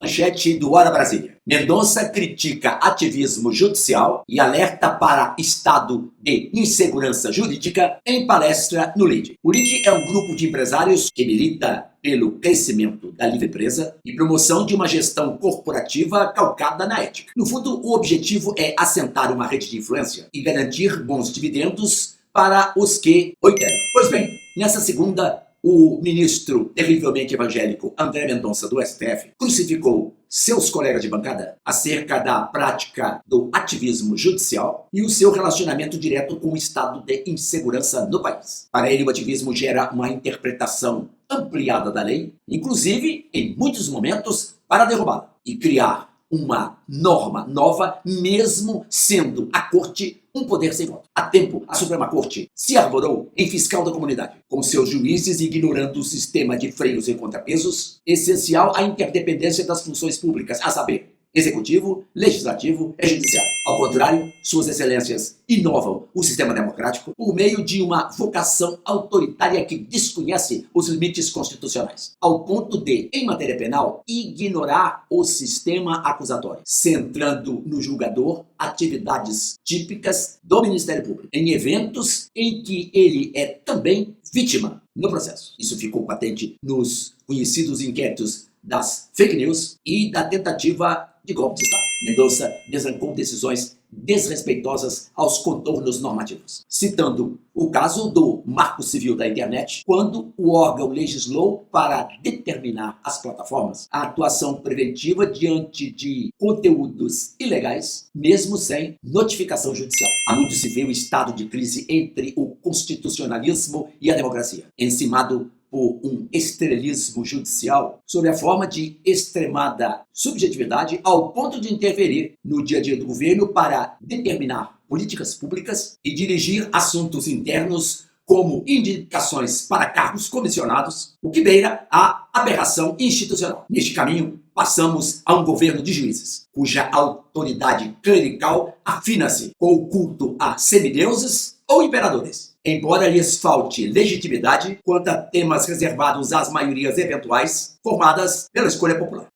Manchete do Hora Brasília. Mendonça critica ativismo judicial e alerta para estado de insegurança jurídica em palestra no LIDE. O LIDE é um grupo de empresários que milita pelo crescimento da livre empresa e promoção de uma gestão corporativa calcada na ética. No fundo, o objetivo é assentar uma rede de influência e garantir bons dividendos para os que o integram. Pois bem, nessa segunda, o ministro terrivelmente evangélico André Mendonça, do STF, crucificou seus colegas de bancada acerca da prática do ativismo judicial e o seu relacionamento direto com o estado de insegurança no país. Para ele, o ativismo gera uma interpretação ampliada da lei, inclusive, em muitos momentos, para derrubá-la e criar uma norma nova, mesmo sendo a Corte um poder sem voto. Há tempo, a Suprema Corte se arvorou em fiscal da comunidade, com seus juízes ignorando o sistema de freios e contrapesos, essencial à interdependência das funções públicas, a saber, executivo, legislativo e judiciário. Ao contrário, suas excelências inovam o sistema democrático por meio de uma vocação autoritária que desconhece os limites constitucionais, ao ponto de, em matéria penal, ignorar o sistema acusatório, centrando no julgador atividades típicas do Ministério Público, em eventos em que ele é também vítima no processo. Isso ficou patente nos conhecidos inquéritos das fake news e da tentativa de golpe de Estado. Mendonça desancou decisões desrespeitosas aos contornos normativos, citando o caso do Marco Civil da Internet, quando o órgão legislou para determinar as plataformas a atuação preventiva diante de conteúdos ilegais, mesmo sem notificação judicial. Há muito se vê o estado de crise entre o constitucionalismo e a democracia, encimado por um estrelismo judicial sob a forma de extremada subjetividade ao ponto de interferir no dia a dia do governo para determinar políticas públicas e dirigir assuntos internos como indicações para cargos comissionados, o que beira a aberração institucional. Neste caminho, passamos a um governo de juízes, cuja autoridade clerical afina-se com o culto a semideuses ou imperadores, embora lhes falte legitimidade quanto a temas reservados às maiorias eventuais formadas pela escolha popular.